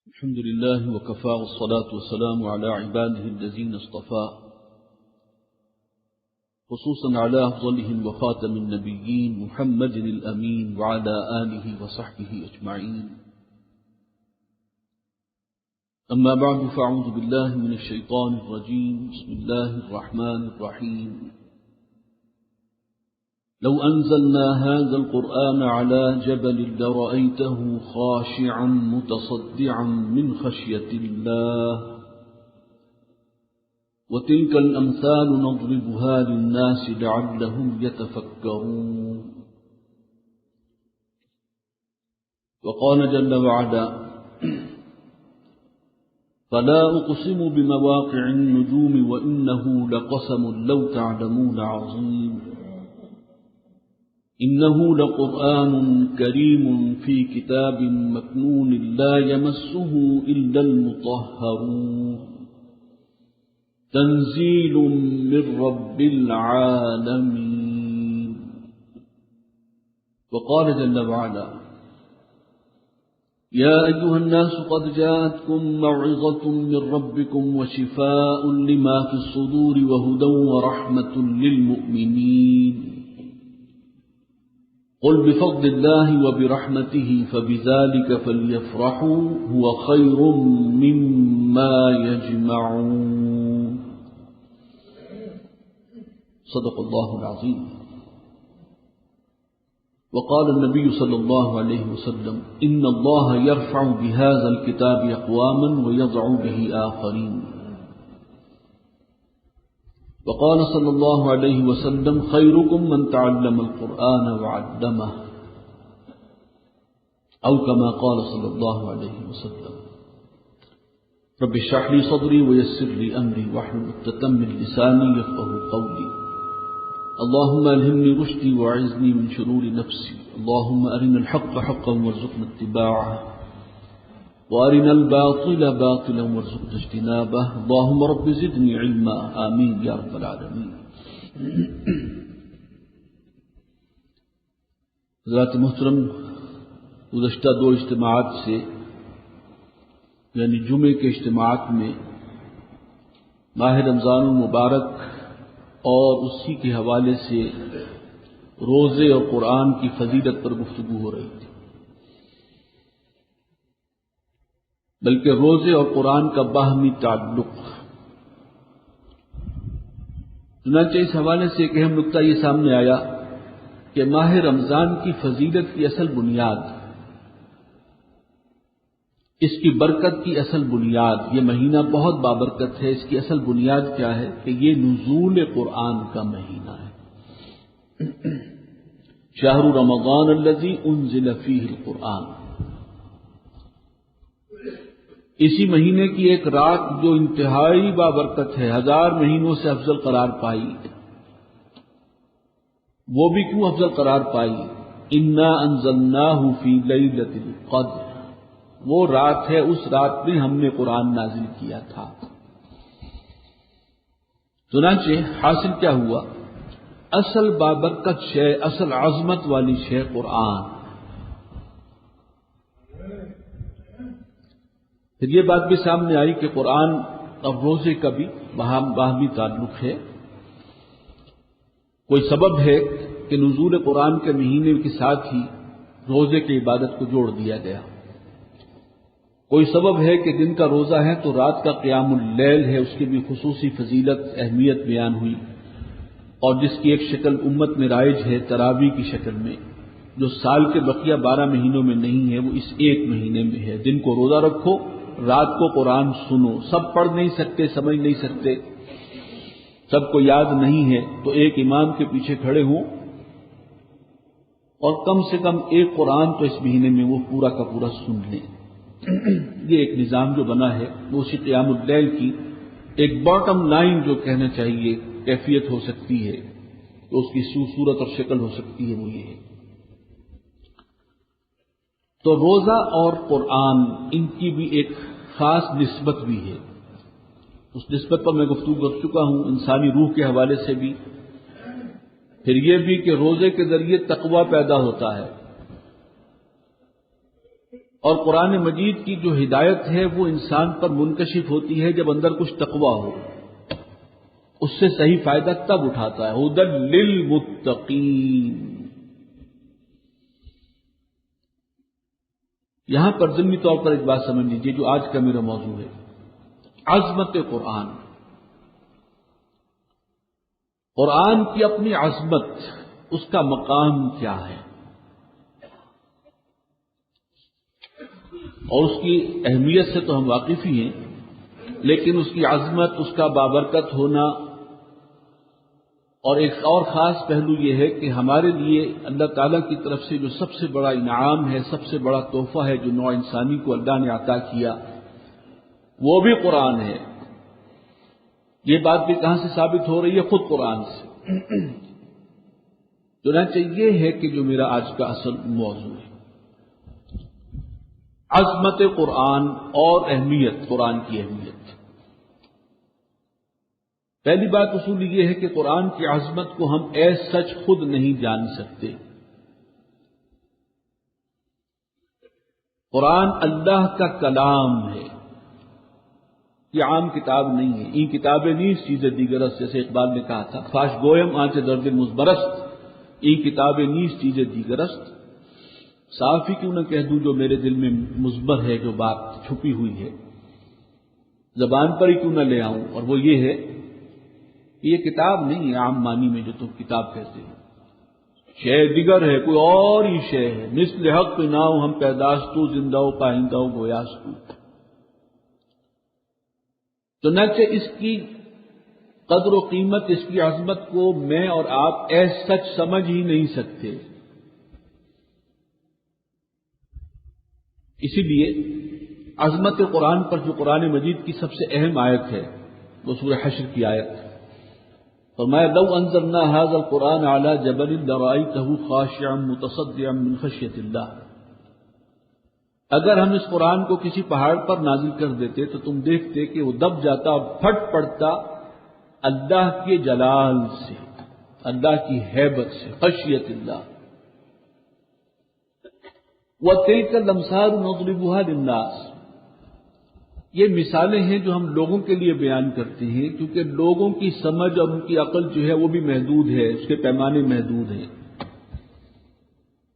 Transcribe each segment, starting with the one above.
الحمد لله وكفى والصلاة والسلام على عباده الذين اصطفى خصوصا على أفضلهم وخاتم النبيين محمد الأمين وعلى آله وصحبه أجمعين. أما بعد فأعوذ بالله من الشيطان الرجيم. بسم الله الرحمن الرحيم. لو أنزلنا هذا القرآن على جبل لرأيته خاشعا متصدعا من خشية الله وتلك الأمثال نضربها للناس لعلهم يتفكرون. وقال جل وعلا: فلا أقسم بمواقع النجوم وإنه لقسم لو تعلمون عظيم. إنه لقرآن كريم في كتاب مكنون لا يمسه إلا المطهرون تنزيل من رب العالمين. وقال جل وعلا: يا أيها الناس قد جاءتكم موعظة من ربكم وشفاء لما في الصدور وهدى ورحمة للمؤمنين. قل بفضل الله وبرحمته فبذلك فليفرحوا هو خير مما يجمعون. صدق الله العظيم. وقال النبي صلى الله عليه وسلم: إن الله يرفع بهذا الكتاب أقواما ويضع به آخرين. وقال صلى الله عليه وسلم: خيركم من تعلم القرآن وعلمه، أو كما قال صلى الله عليه وسلم. رب اشرح لي صدري ويسر لي أمري واحلل عقدة من لساني يفقهوا قولي. اللهم ألهمني رشدي وأعذني من شرور نفسي. اللهم أرنا الحق حقا وارزقنا اتباعه وارنا الباطل باطلا وارزقنا اجتنابه. اللهم رب زدني علما. آمین یا رب العالمین. حضرات محترم، گزشتہ 2 اجتماعات سے یعنی جمعے کے اجتماعات میں ماہ رمضان المبارک اور اسی کے حوالے سے روزے اور قرآن کی فضیلت پر گفتگو ہو رہی تھی. بلکہ روزے اور قرآن کا باہمی تعلق. چنانچہ اس حوالے سے ایک اہم نقطہ یہ سامنے آیا کہ ماہ رمضان کی فضیلت کی اصل بنیاد، اس کی برکت کی اصل بنیاد، یہ مہینہ بہت بابرکت ہے. اس کی اصل بنیاد کیا ہے کہ یہ نزول قرآن کا مہینہ ہے. شہر رمضان الذی انزل فیہ القرآن. اسی مہینے کی ایک رات جو انتہائی بابرکت ہے، 1000 مہینوں سے افضل قرار پائی. وہ بھی کیوں افضل قرار پائی؟ انا انزلناہ فی لیلۃ القدر. وہ رات ہے، اس رات میں ہم نے قرآن نازل کیا تھا. چنانچہ حاصل کیا ہوا؟ اصل بابرکت شے، اصل عظمت والی شے قرآن. پھر یہ بات بھی سامنے آئی کہ قرآن اور روزے کا بھی باہمی تعلق ہے. کوئی سبب ہے کہ نزول قرآن کے مہینے کے ساتھ ہی روزے کی عبادت کو جوڑ دیا گیا. کوئی سبب ہے کہ دن کا روزہ ہے تو رات کا قیام اللیل ہے، اس کی بھی خصوصی فضیلت اہمیت بیان ہوئی. اور جس کی ایک شکل امت میں رائج ہے تراویح کی شکل میں، جو سال کے بقیہ 12 مہینوں میں نہیں ہے، وہ اس ایک مہینے میں ہے. دن کو روزہ رکھو، رات کو قرآن سنو. سب پڑھ نہیں سکتے، سمجھ نہیں سکتے، سب کو یاد نہیں ہے، تو ایک امام کے پیچھے کھڑے ہوں اور کم سے کم ایک قرآن تو اس مہینے میں وہ پورا کا پورا سن لیں. یہ ایک نظام جو بنا ہے وہ اسی قیام اللیل کی ایک باٹم لائن جو کہنا چاہیے کیفیت ہو سکتی ہے، تو اس کی صورت اور شکل ہو سکتی ہے، وہ یہ ہے. تو روزہ اور قرآن، ان کی بھی ایک خاص نسبت بھی ہے. اس نسبت پر میں گفتگو کر چکا ہوں، انسانی روح کے حوالے سے بھی. پھر یہ بھی کہ روزے کے ذریعے تقویٰ پیدا ہوتا ہے. اور قرآن مجید کی جو ہدایت ہے وہ انسان پر منکشف ہوتی ہے جب اندر کچھ تقویٰ ہو، اس سے صحیح فائدہ تب اٹھاتا ہے۔ ھدی للمتقین۔ یہاں پر ضمنی طور پر ایک بات سمجھ لیجیے جو آج کا میرا موضوع ہے، عظمت قرآن۔ قرآن کی اپنی عظمت، اس کا مقام کیا ہے، اور اس کی اہمیت سے تو ہم واقف ہی ہیں، لیکن اس کی عظمت، اس کا بابرکت ہونا، اور ایک اور خاص پہلو یہ ہے کہ ہمارے لیے اللہ تعالیٰ کی طرف سے جو سب سے بڑا انعام ہے، سب سے بڑا تحفہ ہے جو نوع انسانی کو اللہ نے عطا کیا، وہ بھی قرآن ہے۔ یہ بات بھی کہاں سے ثابت ہو رہی ہے؟ خود قرآن سے۔ چنانچہ یہ ہے کہ جو میرا آج کا اصل موضوع ہے، عظمت قرآن اور اہمیت، قرآن کی اہمیت۔ پہلی بات اصول یہ ہے کہ قرآن کی عظمت کو ہم ایز سچ خود نہیں جان سکتے۔ قرآن اللہ کا کلام ہے، یہ عام کتاب نہیں ہے۔ این کتابیں نیز چیز دیگرست، جیسے اقبال نے کہا تھا، فاش گویم آنچ درد مزبرست، این کتابیں نیز چیز دیگرست۔ صاف ہی کیوں نہ کہہ دوں جو میرے دل میں مزبر ہے، جو بات چھپی ہوئی ہے، زبان پر ہی کیوں نہ لے آؤں، اور وہ یہ ہے کہ یہ کتاب نہیں ہے عام معنی میں جو تم کتاب کہتے ہو، شے دیگر ہے، کوئی اور ہی شے ہے۔ مثل حق ناؤ ہم پیداستو، زندہ و پائندہ و گویاستو۔ چنانچہ اس کی قدر و قیمت، اس کی عظمت کو میں اور آپ ایز سچ سمجھ ہی نہیں سکتے۔ اسی لیے عظمت قرآن پر جو قرآن مجید کی سب سے اہم آیت ہے وہ سورہ حشر کی آیت ہے۔ فرمایا لو انزلنا هذا القرآن على جبل لرأيته خاشعا متصدعا من خشية اللہ۔ اگر ہم اس قرآن کو کسی پہاڑ پر نازل کر دیتے تو تم دیکھتے کہ وہ دب جاتا اور پھٹ پڑتا اللہ کے جلال سے، اللہ کی ہیبت سے، خشیت اللہ۔ وَتِلْكَ الْأَمْثَالُ نَضْرِبُهَا لِلنَّاسِ۔ یہ مثالیں ہیں جو ہم لوگوں کے لیے بیان کرتے ہیں، کیونکہ لوگوں کی سمجھ اور ان کی عقل جو ہے وہ بھی محدود ہے، اس کے پیمانے محدود ہیں۔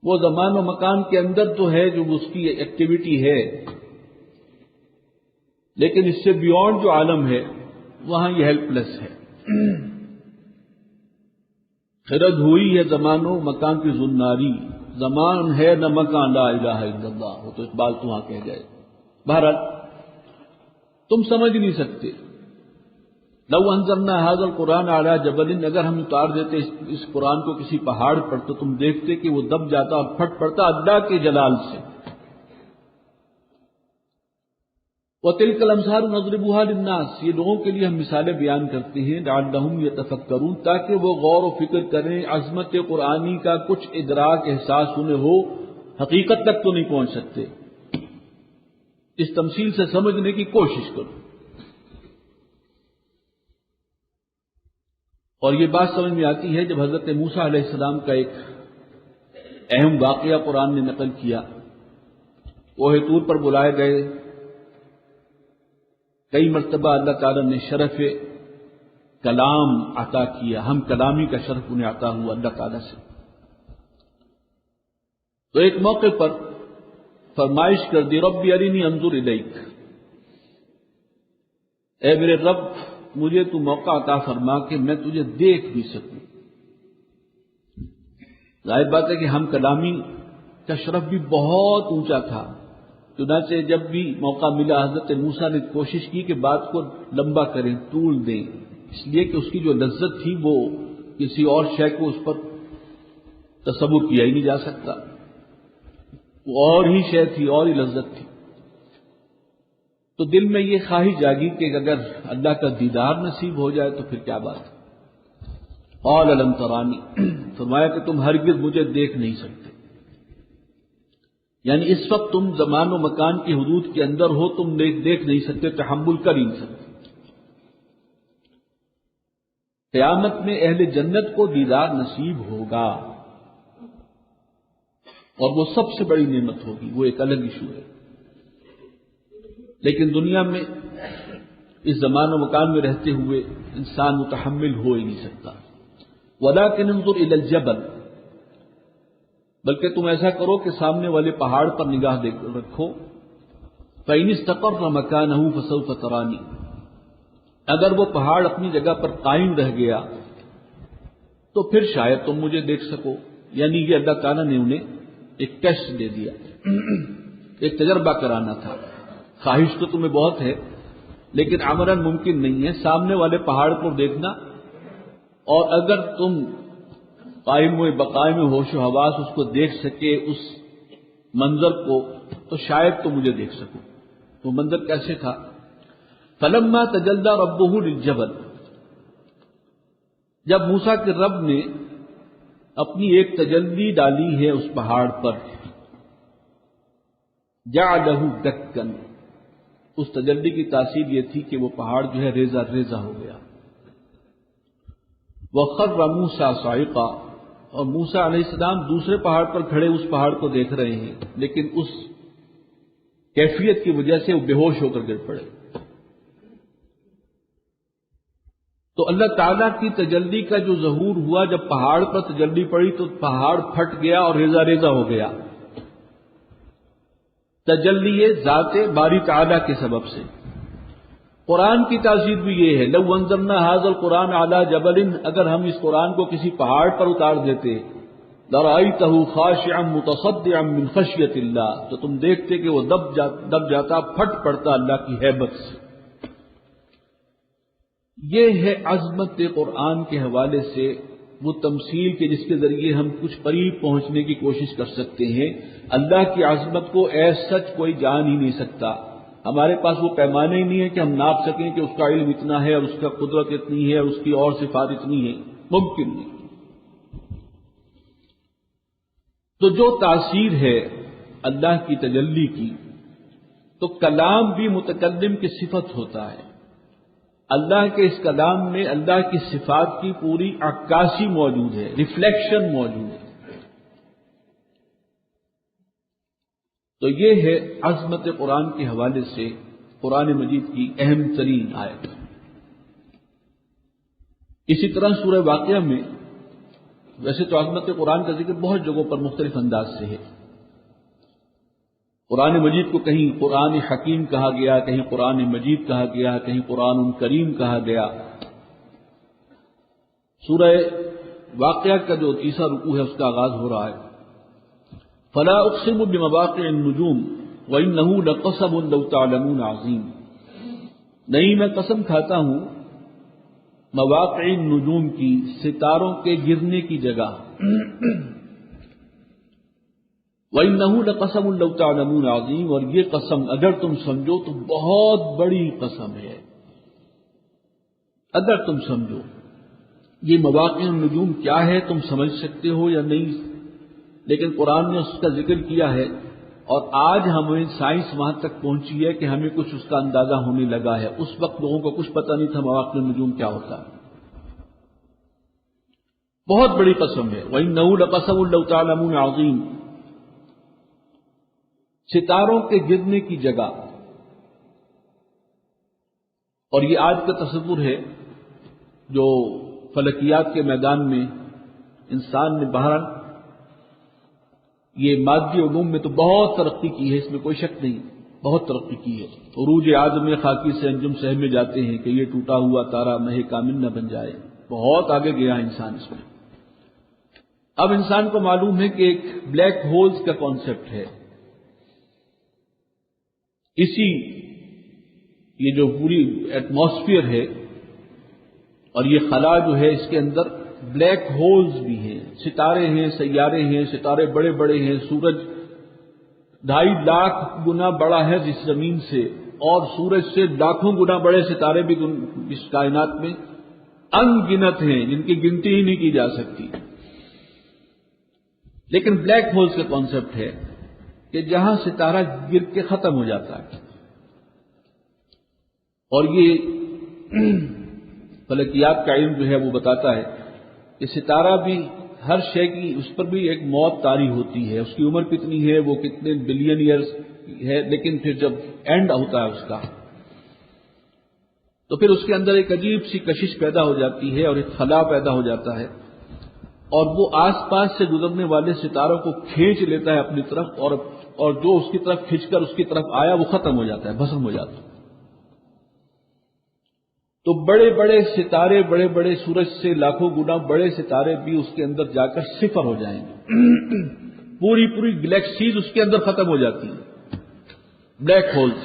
وہ زمان و مکان کے اندر تو ہے جو اس کی ایکٹیویٹی ہے، لیکن اس سے بیونڈ جو عالم ہے وہاں یہ ہیلپ لیس ہے۔ خرد ہوئی ہے زمان و مکان کی زناری، زمان ہے نہ مکان لا الہ الا اللہ، وہ تو اقبال تو وہاں کہہ گئے۔ بہرحال تم سمجھ نہیں سکتے۔ لو انزلنا هذا القرآن على جبل، اگر ہم اتار دیتے اس قرآن کو کسی پہاڑ پر تو تم دیکھتے کہ وہ دب جاتا اور پھٹ پڑتا اللہ کے جلال سے۔ وَتِلْكَ الْأَمْثَالُ نَضْرِبُهَا لِلنَّاسِ، یہ لوگوں کے لیے ہم مثالیں بیان کرتے ہیں، لَعَلَّهُمْ يَتَفَكَّرُونَ، تاکہ وہ غور و فکر کریں، عظمت قرآنی کا کچھ ادراک، احساس انہیں ہو، حقیقت تک تو نہیں پہنچ سکتے، اس تمثیل سے سمجھنے کی کوشش کرو۔ اور یہ بات سمجھ میں آتی ہے جب حضرت موسیٰ علیہ السلام کا ایک اہم واقعہ قرآن نے نقل کیا۔ کوہ طور پر بلائے گئے، کئی مرتبہ اللہ تعالیٰ نے شرف کلام عطا کیا، ہم کلامی کا شرف انہیں عطا ہوا اللہ تعالیٰ سے۔ تو ایک موقع پر فرمائش کر دی، رب ارنی انظر الیک، اے میرے رب مجھے تو موقع عطا فرما کہ میں تجھے دیکھ بھی سکوں۔ ظاہر بات ہے کہ ہم کلامی کا شرف بھی بہت اونچا تھا، چنانچہ جب بھی موقع ملا حضرت موسیٰ نے کوشش کی کہ بات کو لمبا کریں، طول دیں، اس لیے کہ اس کی جو لذت تھی وہ کسی اور شے کو اس پر تصور کیا ہی نہیں جا سکتا، وہ اور ہی شے تھی، اور ہی لذت تھی۔ تو دل میں یہ خواہش جاگی کہ اگر اللہ کا دیدار نصیب ہو جائے تو پھر کیا بات ہے۔ قال لن ترانی، فرمایا کہ تم ہرگز مجھے دیکھ نہیں سکتے، یعنی اس وقت تم زمان و مکان کی حدود کے اندر ہو، تم دیکھ نہیں سکتے، تحمل کر ہی نہیں سکتے۔ قیامت میں اہل جنت کو دیدار نصیب ہوگا، اور وہ سب سے بڑی نعمت ہوگی، وہ ایک الگ ایشو ہے۔ لیکن دنیا میں اس زمان و مکان میں رہتے ہوئے انسان متحمل ہو ہی نہیں سکتا۔ وَلَٰكِنِ انظُرْ إِلَى الْجَبَلِ، بلکہ تم ایسا کرو کہ سامنے والے پہاڑ پر نگاہ رکھو، فَإِنِ اسْتَقَرَّ مَكَانَهُ فَسَوْفَ تَرَانِي، اگر وہ پہاڑ اپنی جگہ پر قائم رہ گیا تو پھر شاید تم مجھے دیکھ سکو۔ یعنی یہ اللہ تعالیٰ نے انہیں ایک ٹیسٹ دے دیا، ایک تجربہ کرانا تھا۔ خواہش تو تمہیں بہت ہے لیکن عملاً ممکن نہیں ہے سامنے والے پہاڑ کو دیکھنا، اور اگر تم قائم و بقائم ہوش و حواس اس کو دیکھ سکے، اس منظر کو، تو شاید تم مجھے دیکھ سکو۔ وہ منظر کیسے تھا؟ فلما تجلی ربہ للجبل، جب موسیٰ کے رب نے اپنی ایک تجلی ڈالی ہے اس پہاڑ پر، جعلہ دکن، اس تجلی کی تاثیر یہ تھی کہ وہ پہاڑ جو ہے ریزہ ریزہ ہو گیا۔ وخر موسیٰ صاعقا، اور موسیٰ علیہ السلام دوسرے پہاڑ پر کھڑے اس پہاڑ کو دیکھ رہے ہیں، لیکن اس کیفیت کی وجہ سے وہ بے ہوش ہو کر گر پڑے۔ تو اللہ تعالیٰ کی تجلی کا جو ظہور ہوا، جب پہاڑ پر تجلی پڑی تو پہاڑ پھٹ گیا اور ریزہ ریزہ ہو گیا، تجلی ذات باری تعالیٰ کے سبب سے۔ قرآن کی تاثیر بھی یہ ہے، لو انزلنا ھذا القرآن علی جبل، اگر ہم اس قرآن کو کسی پہاڑ پر اتار دیتے، لرأیتہ خاشعا متصدعا من خشیۃ اللہ، تو تم دیکھتے کہ وہ دب جاتا، پھٹ پڑتا اللہ کی ہیبت سے۔ یہ ہے عظمت قرآن کے حوالے سے وہ تمثیل کے جس کے ذریعے ہم کچھ قریب پہنچنے کی کوشش کر سکتے ہیں۔ اللہ کی عظمت کو ایز سچ کوئی جان ہی نہیں سکتا، ہمارے پاس وہ پیمانے ہی نہیں ہے کہ ہم ناپ سکیں کہ اس کا علم اتنا ہے اور اس کا قدرت اتنی ہے اور اس کی اور صفات اتنی ہے، ممکن نہیں۔ تو جو تاثیر ہے اللہ کی تجلی کی، تو کلام بھی متکلم کی صفت ہوتا ہے۔ اللہ کے اس کلام میں اللہ کی صفات کی پوری عکاسی موجود ہے، ریفلیکشن موجود ہے۔ تو یہ ہے عظمت قرآن کے حوالے سے قرآن مجید کی اہم ترین آیت۔ اسی طرح سورہ واقعہ میں ویسے تو عظمت قرآن کا ذکر بہت جگہوں پر مختلف انداز سے ہے۔ قرآن مجید کو کہیں قرآن حکیم کہا گیا، کہیں قرآن مجید کہا گیا، کہیں قرآن کریم کہا گیا۔ سورہ واقعہ کا جو تیسرا رکوع ہے اس کا آغاز ہو رہا ہے، فلا اقسم بمواقع النجوم وانہ لقسم لو تعلمون عظیم، نہیں میں قسم کھاتا ہوں مواقع النجوم کی، ستاروں کے گرنے کی جگہ، وَإِنَّهُ لَقَسَمٌ لَوْ تَعْلَمُونَ عَظِيمٌ، اور یہ قسم اگر تم سمجھو تو بہت بڑی قسم ہے، اگر تم سمجھو۔ یہ مواقع النجوم کیا ہے تم سمجھ سکتے ہو یا نہیں، لیکن قرآن نے اس کا ذکر کیا ہے، اور آج ہمیں سائنس وہاں تک پہنچی ہے کہ ہمیں کچھ اس کا اندازہ ہونے لگا ہے۔ اس وقت لوگوں کو کچھ پتہ نہیں تھا مواقع النجوم کیا ہوتا ہے۔ بہت بڑی قسم ہے، وَإِنَّهُ لَقَسَمٌ لَوْ تَعْلَمُونَ عَظِيمٌ، ستاروں کے گرنے کی جگہ۔ اور یہ آج کا تصور ہے جو فلکیات کے میدان میں انسان نے بہرحال یہ مادی علوم میں تو بہت ترقی کی ہے، اس میں کوئی شک نہیں، بہت ترقی کی ہے۔ عروج اعظم خاکی سے انجم سہ میں جاتے ہیں کہ یہ ٹوٹا ہوا تارا مہ کامل نہ بن جائے، بہت آگے گیا انسان اس میں۔ اب انسان کو معلوم ہے کہ ایک بلیک ہولز کا کانسیپٹ ہے، اسی یہ جو پوری ایٹماسفیئر ہے اور یہ خلا جو ہے اس کے اندر بلیک ہولز بھی ہیں، ستارے ہیں، سیارے ہیں، ستارے بڑے بڑے ہیں، سورج 2.5 لاکھ گنا بڑا ہے اس زمین سے، اور سورج سے لاکھوں گنا بڑے ستارے بھی اس کائنات میں ان گنت ہیں جن کی گنتی ہی نہیں کی جا سکتی۔ لیکن بلیک ہولز کا کانسیپٹ ہے کہ جہاں ستارہ گر کے ختم ہو جاتا ہے، اور یہ فلکیات کا علم جو ہے وہ بتاتا ہے کہ ستارہ بھی ہر شے کی اس پر بھی ایک موت طاری ہوتی ہے، اس کی عمر کتنی ہے، وہ کتنے بلین ایئرز ہے، لیکن پھر جب اینڈ ہوتا ہے اس کا، تو پھر اس کے اندر ایک عجیب سی کشش پیدا ہو جاتی ہے اور ایک خلا پیدا ہو جاتا ہے، اور وہ آس پاس سے گزرنے والے ستاروں کو کھینچ لیتا ہے اپنی طرف، اور جو اس کی طرف کھینچ کر اس کی طرف آیا وہ ختم ہو جاتا ہے، بھسم ہو جاتا ہے۔ تو بڑے بڑے ستارے، بڑے بڑے سورج سے لاکھوں گنا بڑے ستارے بھی اس کے اندر جا کر صفر ہو جائیں گے، پوری پوری گلیکسیز اس کے اندر ختم ہو جاتی ہیں، بلیک ہولز۔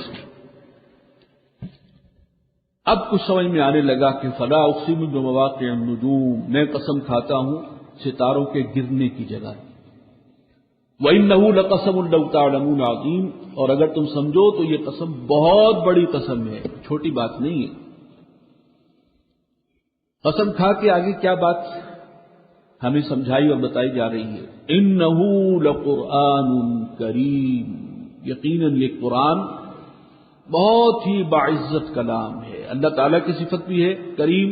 اب کچھ سمجھ میں آنے لگا کہ فلا اقسم بمواقع النجوم، میں قسم کھاتا ہوں ستاروں کے گرنے کی جگہ، وَإِنَّهُ لَقَسَمٌ لَوْ تَعْلَمُونَ عَظِيمٌ، اور اگر تم سمجھو تو یہ قسم بہت بڑی قسم ہے، چھوٹی بات نہیں ہے۔ قسم کھا کے آگے کیا بات ہمیں سمجھائی اور بتائی جا رہی ہے، إِنَّهُ لَقُرْآنٌ كَرِيمٌ، یقیناً یہ قرآن بہت ہی باعزت کلام ہے۔ اللہ تعالیٰ کی صفت بھی ہے کریم،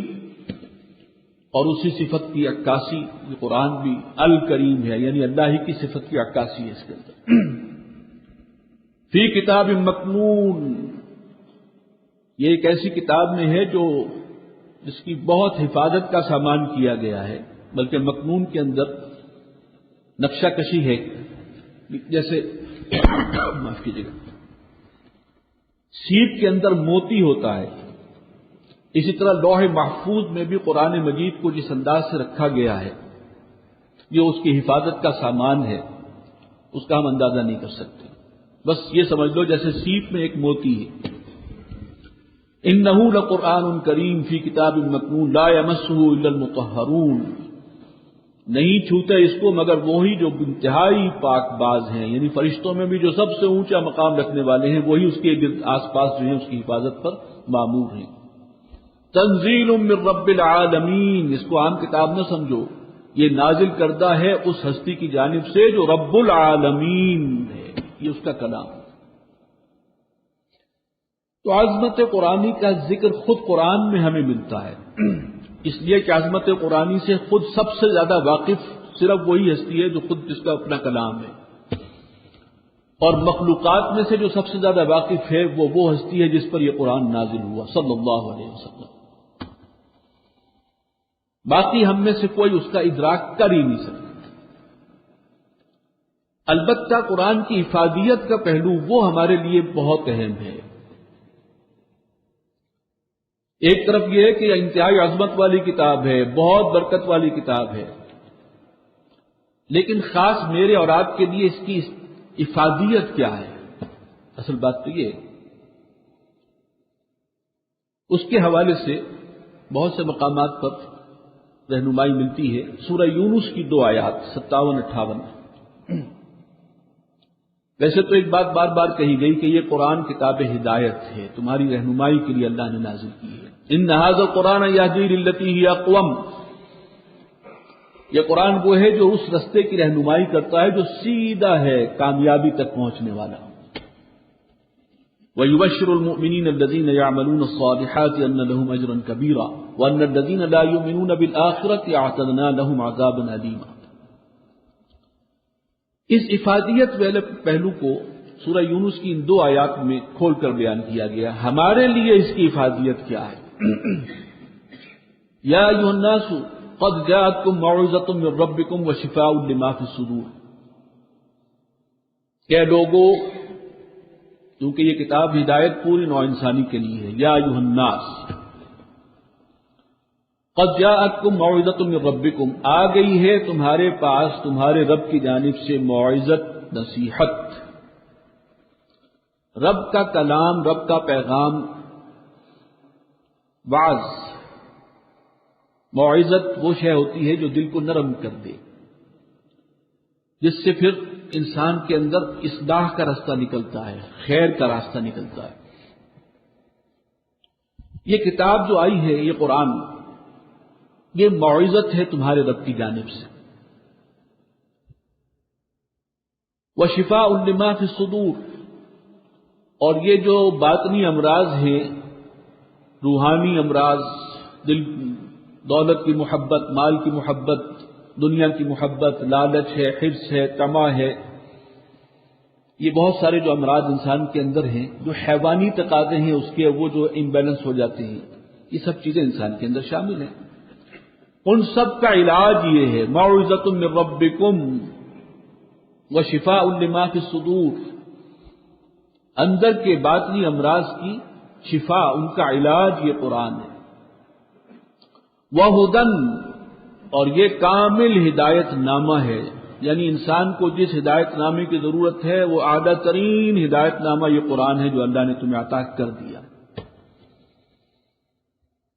اور اسی صفت کی عکاسی یہ قرآن بھی الکریم ہے، یعنی اللہ ہی کی صفت کی عکاسی ہے اس کے اندر۔ فی کتاب مکنون، یہ ایک ایسی کتاب میں ہے جو جس کی بہت حفاظت کا سامان کیا گیا ہے، بلکہ مکنون کے اندر نقشہ کشی ہے، جیسے معاف کیجیے گا سیپ کے اندر موتی ہوتا ہے، اسی طرح لوح محفوظ میں بھی قرآن مجید کو جس انداز سے رکھا گیا ہے یہ اس کی حفاظت کا سامان ہے، اس کا ہم اندازہ نہیں کر سکتے، بس یہ سمجھ لو جیسے سیپ میں ایک موتی ہے۔ إِنَّهُ لَقُرْآنٌ كَرِيمٌ فِي كِتَابٍ مَّكْنُونٍ لَا يَمَسُّهُ إِلَّا الْمُطَهَّرُونَ، نہیں چھوتے اس کو مگر وہی جو انتہائی پاک باز ہیں، یعنی فرشتوں میں بھی جو سب سے اونچا مقام رکھنے والے ہیں وہی اس کے آس پاس جو ہیں اس کی حفاظت پر مامور ہیں۔ تنزیل من رب العالمین، اس کو عام کتاب نہ سمجھو، یہ نازل کردہ ہے اس ہستی کی جانب سے جو رب العالمین ہے، یہ اس کا کلام۔ تو عظمت قرآنی کا ذکر خود قرآن میں ہمیں ملتا ہے، اس لیے کہ عظمت قرآنی سے خود سب سے زیادہ واقف صرف وہی ہستی ہے جو خود جس کا اپنا کلام ہے، اور مخلوقات میں سے جو سب سے زیادہ واقف ہے وہ ہستی ہے جس پر یہ قرآن نازل ہوا صلی اللہ علیہ وسلم۔ باقی ہم میں سے کوئی اس کا ادراک کر ہی نہیں سکتا۔ البتہ قرآن کی افادیت کا پہلو وہ ہمارے لیے بہت اہم ہے۔ ایک طرف یہ ہے کہ یہ انتہائی عظمت والی کتاب ہے، بہت برکت والی کتاب ہے، لیکن خاص میرے اور آپ کے لیے اس کی افادیت کیا ہے؟ اصل بات تو یہ اس کے حوالے سے بہت سے مقامات پر رہنمائی ملتی ہے۔ سورہ یونس کی 2 آیات 57-58۔ ویسے تو ایک بات بار بار کہی گئی کہ یہ قرآن کتاب ہدایت ہے، تمہاری رہنمائی کے لیے اللہ نے نازل کی ہے۔ ان ھذا القرآن یہدی للتی ہی اقوم، یہ قرآن وہ ہے جو اس رستے کی رہنمائی کرتا ہے جو سیدھا ہے، کامیابی تک پہنچنے والا۔ وَيُبَشِّرُ الْمُؤْمِنِينَ الَّذِينَ يَعْمَلُونَ الصَّالِحَاتِ أَنَّ لَهُمْ أَجْرًا كَبِيرًا وَأَنَّ الَّذِينَ لَا يُؤْمِنُونَ بِالْآخِرَةِ أَعْتَدْنَا لَهُمْ عَذَابًا أَلِيمًا۔ اس افادیت والے پہلو کو سورہ یونس کی ان 2 آیات میں کھول کر بیان کیا گیا۔ ہمارے لیے اس کی افادیت کیا ہے؟ یا ایھا الناس قد جاءتکم موعظۃ من ربکم وشفاء لما فی الصدور، کہ لوگوں، کیونکہ یہ کتاب ہدایت پوری نوع انسانی کے لیے ہے۔ یا ایھا الناس قد جاءتکم موعظۃ من ربکم، آ گئی ہے تمہارے پاس تمہارے رب کی جانب سے موعظت، نصیحت۔ رب کا کلام، رب کا پیغام، وعظ، موعظت وہ شے ہوتی ہے جو دل کو نرم کر دے، جس سے پھر انسان کے اندر اصلاح کا راستہ نکلتا ہے، خیر کا راستہ نکلتا ہے۔ یہ کتاب جو آئی ہے، یہ قرآن، یہ موعظت ہے تمہارے رب کی جانب سے۔ وشفاء لما فی الصدور، اور یہ جو باطنی امراض ہیں، روحانی امراض، دل، دولت کی محبت، مال کی محبت، دنیا کی محبت، لالچ ہے، حرص ہے، طمع ہے، یہ بہت سارے جو امراض انسان کے اندر ہیں، جو حیوانی تقاضے ہیں اس کے، وہ جو امبیلنس ہو جاتے ہیں، یہ سب چیزیں انسان کے اندر شامل ہیں۔ ان سب کا علاج یہ ہے موعظۃ من ربکم وشفاء لما فی الصدور، اندر کے باطنی امراض کی شفا، ان کا علاج یہ قرآن ہے۔ وہدن، اور یہ کامل ہدایت نامہ ہے، یعنی انسان کو جس ہدایت نامے کی ضرورت ہے وہ اعلیٰ ترین ہدایت نامہ یہ قرآن ہے جو اللہ نے تمہیں عطا کر دیا۔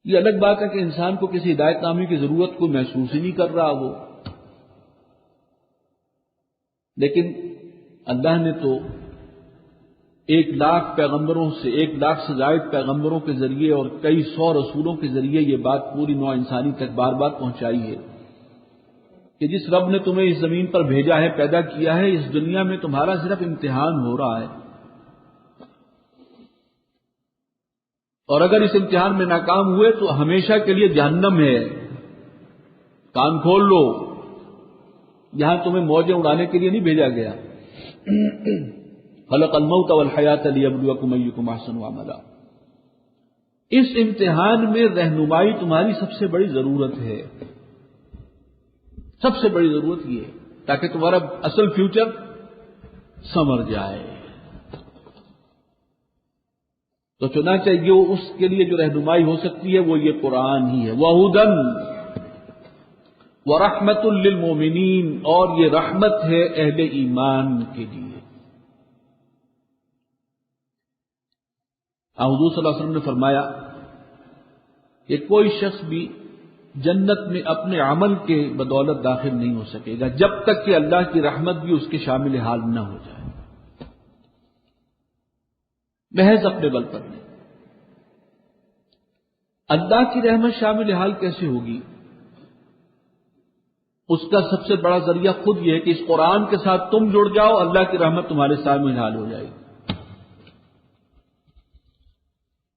یہ الگ بات ہے کہ انسان کو کسی ہدایت نامے کی ضرورت کو محسوس ہی نہیں کر رہا وہ، لیکن اللہ نے تو 1,00,000 پیغمبروں سے، 1,00,000 سے زائد پیغمبروں کے ذریعے اور کئی سو رسولوں کے ذریعے یہ بات پوری نوع انسانی تک بار بار پہنچائی ہے کہ جس رب نے تمہیں اس زمین پر بھیجا ہے، پیدا کیا ہے، اس دنیا میں تمہارا صرف امتحان ہو رہا ہے، اور اگر اس امتحان میں ناکام ہوئے تو ہمیشہ کے لیے جہنم ہے، کان کھول لو، یہاں تمہیں موجیں اڑانے کے لیے نہیں بھیجا گیا۔ خلق الموت والحیات لیبلوکم ایکم احسن عملا۔ اس امتحان میں رہنمائی تمہاری سب سے بڑی ضرورت ہے، سب سے بڑی ضرورت یہ ہے تاکہ تمہارا اصل فیوچر سمر جائے۔ تو چنانچہ یہ اس کے لیے جو رہنمائی ہو سکتی ہے وہ یہ قرآن ہی ہے۔ وہدن ورحمت للمؤمنین، اور یہ رحمت ہے اہل ایمان کے لیے۔ حضور صلی اللہ علیہ وسلم نے فرمایا کہ کوئی شخص بھی جنت میں اپنے عمل کے بدولت داخل نہیں ہو سکے گا جب تک کہ اللہ کی رحمت بھی اس کے شامل حال نہ ہو جائے، محض اپنے بل پر نہیں۔ اللہ کی رحمت شامل حال کیسے ہوگی؟ اس کا سب سے بڑا ذریعہ خود یہ ہے کہ اس قرآن کے ساتھ تم جڑ جاؤ، اللہ کی رحمت تمہارے شامل حال ہو جائے گی۔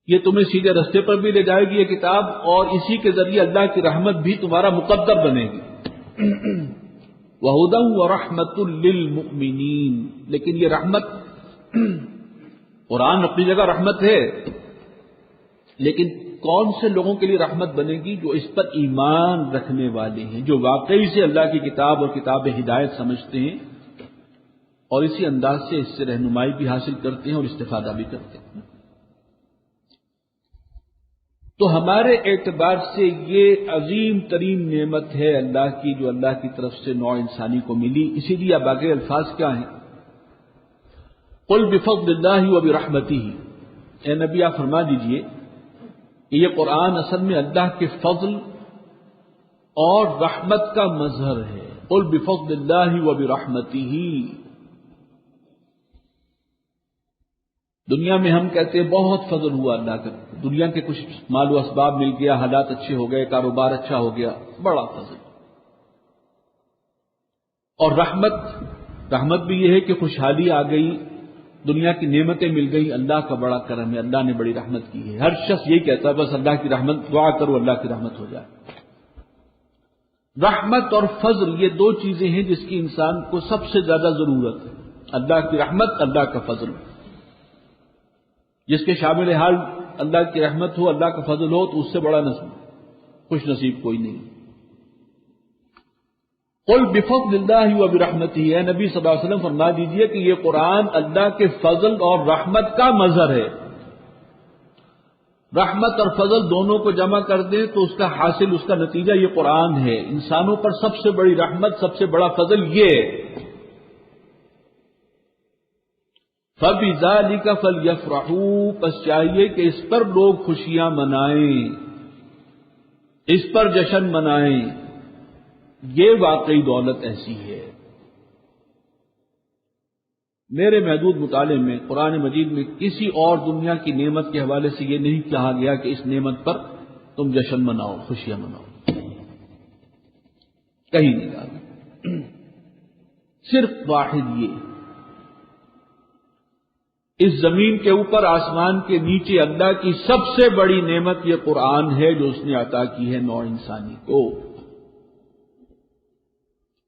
یہ تمہیں سیدھے رستے پر بھی لے جائے گی یہ کتاب، اور اسی کے ذریعے اللہ کی رحمت بھی تمہارا مقدر بنے گی۔ وَهُدًى وَرَحْمَةٌ لِّلْمُؤْمِنِينَ، لیکن یہ رحمت، قرآن اپنی جگہ رحمت ہے، لیکن کون سے لوگوں کے لیے رحمت بنے گی؟ جو اس پر ایمان رکھنے والے ہیں، جو واقعی سے اللہ کی کتاب اور کتاب ہدایت سمجھتے ہیں اور اسی انداز سے اس سے رہنمائی بھی حاصل کرتے ہیں اور استفادہ بھی کرتے ہیں۔ تو ہمارے اعتبار سے یہ عظیم ترین نعمت ہے اللہ کی، جو اللہ کی طرف سے نوع انسانی کو ملی۔ اسی لیے اب آگے الفاظ کیا ہیں؟ قل بفضل اللہ وبرحمتہ، اے نبی آپ فرما دیجئے کہ یہ قرآن اصل میں اللہ کے فضل اور رحمت کا مظہر ہے۔ قل بفضل اللہ وبرحمتہ، دنیا میں ہم کہتے ہیں بہت فضل ہوا اللہ کا، دنیا کے کچھ مال و اسباب مل گیا، حالات اچھے ہو گئے، کاروبار اچھا ہو گیا، بڑا فضل۔ اور رحمت بھی یہ ہے کہ خوشحالی آ گئی، دنیا کی نعمتیں مل گئی، اللہ کا بڑا کرم ہے، اللہ نے بڑی رحمت کی ہے۔ ہر شخص یہی کہتا ہے بس اللہ کی رحمت، دعا کرو اللہ کی رحمت ہو جائے۔ رحمت اور فضل یہ دو چیزیں ہیں جس کی انسان کو سب سے زیادہ ضرورت ہے، اللہ کی رحمت، اللہ کا فضل۔ جس کے شامل حال اللہ کی رحمت ہو، اللہ کا فضل ہو، تو اس سے بڑا خوش نصیب کوئی نہیں۔ قل بفضل اللہ وبرحمتہ، اے نبی صلی اللہ علیہ وسلم فرما دیجئے کہ یہ قرآن اللہ کے فضل اور رحمت کا مظہر ہے۔ رحمت اور فضل دونوں کو جمع کر دیں تو اس کا حاصل، اس کا نتیجہ یہ قرآن ہے۔ انسانوں پر سب سے بڑی رحمت، سب سے بڑا فضل یہ ہے۔ فَبِذَلِكَ فَلْيَفْرَحُوا، پس چاہیے کہ اس پر لوگ خوشیاں منائیں، اس پر جشن منائیں، یہ واقعی دولت ایسی ہے۔ میرے محدود مطالعے میں قرآن مجید میں کسی اور دنیا کی نعمت کے حوالے سے یہ نہیں کہا گیا کہ اس نعمت پر تم جشن مناؤ، خوشیاں مناؤ، کہیں نہیں کہا، صرف واحد یہ، اس زمین کے اوپر آسمان کے نیچے اللہ کی سب سے بڑی نعمت یہ قرآن ہے جو اس نے عطا کی ہے نوع انسانی کو۔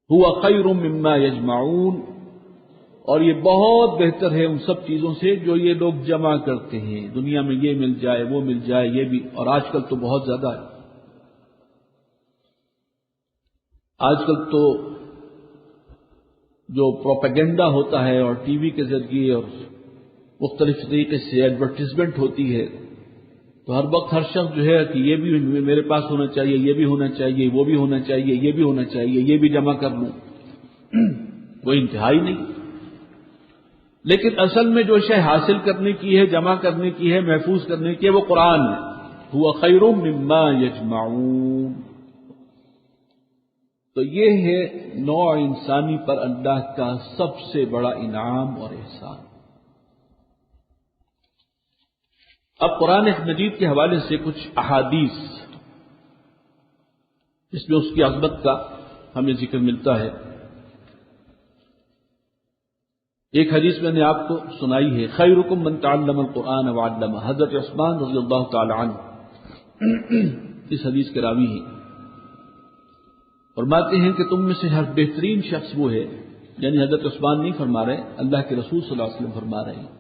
هو خیر مما یجمعون، اور یہ بہت بہتر ہے ان سب چیزوں سے جو یہ لوگ جمع کرتے ہیں. دنیا میں یہ مل جائے وہ مل جائے یہ بھی، اور آج کل تو بہت زیادہ ہے. آج کل تو جو پروپیگنڈا ہوتا ہے اور ٹی وی کے ذریعے اور مختلف طریقے سے ایڈورٹیزمنٹ ہوتی ہے، تو ہر وقت ہر شخص جو ہے کہ یہ بھی میرے پاس ہونا چاہیے، یہ بھی ہونا چاہیے، وہ بھی ہونا چاہیے، یہ بھی ہونا چاہیے، یہ بھی جمع کر لوں. کوئی انتہائی نہیں. لیکن اصل میں جو شے حاصل کرنے کی ہے، جمع کرنے کی ہے، محفوظ کرنے کی ہے، وہ قرآن ہے. هو خیر مما یجمعون. تو یہ ہے نوع انسانی پر اللہ کا سب سے بڑا انعام اور احسان. اب قرآن مجید کے حوالے سے کچھ احادیث اس میں اس کی عظمت کا ہمیں ذکر ملتا ہے. ایک حدیث میں نے آپ کو سنائی ہے، خیرکم من تعلم القرآن وعلمہ. حضرت عثمان رضی اللہ تعالی عنہ اس حدیث کے راوی ہیں، فرماتے ہیں کہ تم میں سے ہر بہترین شخص وہ ہے، یعنی حضرت عثمان نہیں فرما رہے، اللہ کے رسول صلی اللہ علیہ وسلم فرما رہے ہیں،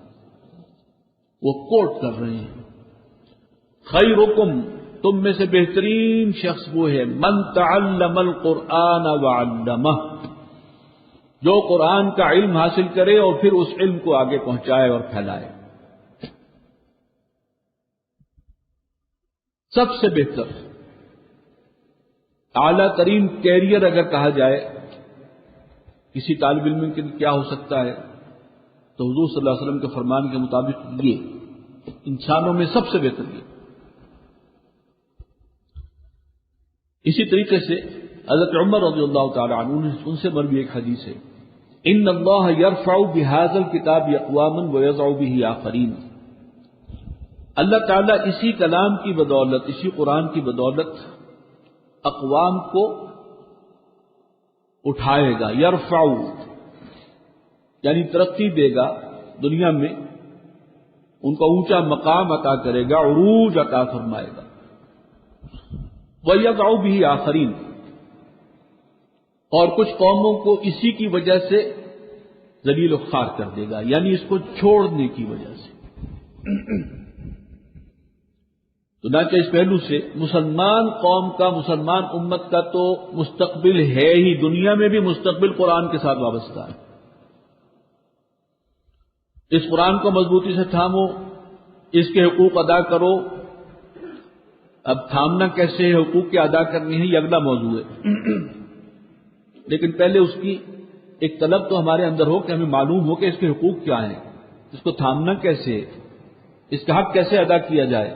وہ کوٹ کر رہے ہیں. خیرکم، تم میں سے بہترین شخص وہ ہے، من تعلم القرآن وعلمہ، جو قرآن کا علم حاصل کرے اور پھر اس علم کو آگے پہنچائے اور پھیلائے. سب سے بہتر اعلیٰ ترین کیریئر اگر کہا جائے کسی طالب علم کے لیے کیا ہو سکتا ہے، تو حضور صلی اللہ علیہ وسلم کے فرمان کے مطابق یہ انسانوں میں سب سے بہتر یہ. اسی طریقے سے حضرت عمر رضی اللہ تعالی عنہ ان سے مروی ایک حدیث ہے، ان اللہ یرفع بہذا الکتاب اقواما ویضع به آخرین. اللہ تعالیٰ اسی کلام کی بدولت، اسی قرآن کی بدولت اقوام کو اٹھائے گا. یرفع یعنی ترقی دے گا دنیا میں، ان کو اونچا مقام عطا کرے گا، عروج عطا فرمائے گا. وَيَضْعُ بِهِ آخَرِينَ، اور کچھ قوموں کو اسی کی وجہ سے ذلیل و خوار کر دے گا، یعنی اس کو چھوڑنے کی وجہ سے. تو چنانچہ اس پہلو سے مسلمان قوم کا، مسلمان امت کا تو مستقبل ہے ہی، دنیا میں بھی مستقبل قرآن کے ساتھ وابستہ ہے. اس قرآن کو مضبوطی سے تھامو، اس کے حقوق ادا کرو. اب تھامنا کیسے ہے، حقوق کے ادا کرنے ہیں، یہ اگلا موضوع ہے. لیکن پہلے اس کی ایک طلب تو ہمارے اندر ہو کہ ہمیں معلوم ہو کہ اس کے حقوق کیا ہیں، اس کو تھامنا کیسے ہے، اس کا حق کیسے ادا کیا جائے.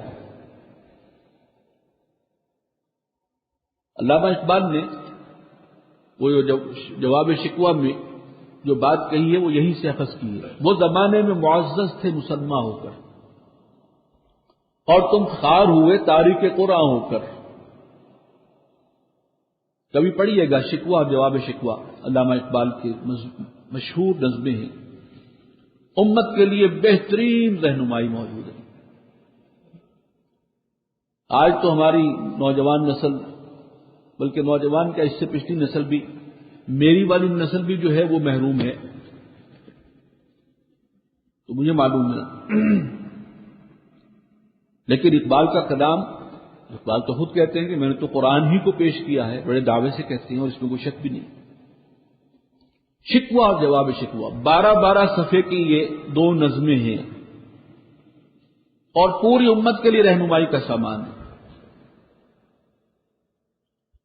علامہ اقبال نے وہ جواب شکوہ میں جو بات کہی ہے وہ یہیں سے اخذ کی ہے. وہ زمانے میں معزز تھے مسلمان ہو کر، اور تم خوار ہوئے تاریک قرآن ہو کر. کبھی پڑھیے گا شکوہ اور جواب شکوہ، علامہ اقبال کے مشہور نظمیں ہیں. امت کے لیے بہترین رہنمائی موجود ہے. آج تو ہماری نوجوان نسل، بلکہ نوجوان کا اس سے پچھلی نسل بھی، میری والی نسل بھی جو ہے وہ محروم ہے. تو مجھے معلوم ہے، لیکن اقبال کا کلام، اقبال تو خود کہتے ہیں کہ میں نے تو قرآن ہی کو پیش کیا ہے، بڑے دعوے سے کہتے ہیں اور اس میں کوئی شک بھی نہیں. شکوہ اور جواب شکوہ 12 صفحے کی یہ دو نظمیں ہیں، اور پوری امت کے لیے رہنمائی کا سامان ہے.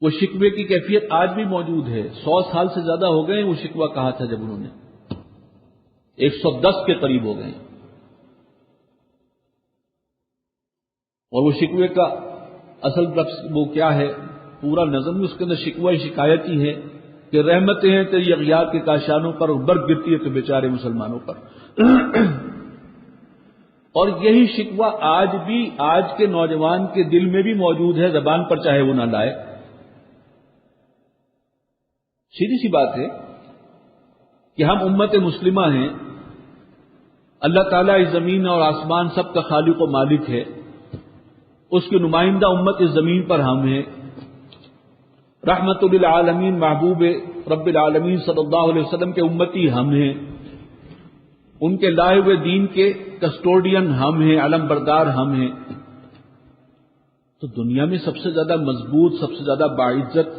وہ شکوے کی کیفیت آج بھی موجود ہے. 100 سال سے زیادہ ہو گئے وہ شکوہ کہا تھا جب انہوں نے، 110 کے قریب ہو گئے. اور وہ شکوے کا اصل وہ کیا ہے، پورا نظم اس کے اندر شکوہ شکایت ہی ہے کہ رحمتیں ہیں تیری اغیار کے کاشانوں پر، اور برف گرتی ہے تو بیچارے مسلمانوں پر. اور یہی شکوہ آج بھی آج کے نوجوان کے دل میں بھی موجود ہے، زبان پر چاہے وہ نہ لائے. سیدھی سی بات ہے کہ ہم امت مسلمہ ہیں. اللہ تعالیٰ اس زمین اور آسمان سب کا خالق و مالک ہے، اس کی نمائندہ امت اس زمین پر ہم ہیں. رحمت للعالمین محبوب رب العالمین صلی اللہ علیہ وسلم کے امتی ہم ہیں. ان کے لائے ہوئے دین کے کسٹوڈین ہم ہیں، علم بردار ہم ہیں، تو دنیا میں سب سے زیادہ مضبوط، سب سے زیادہ باعزت،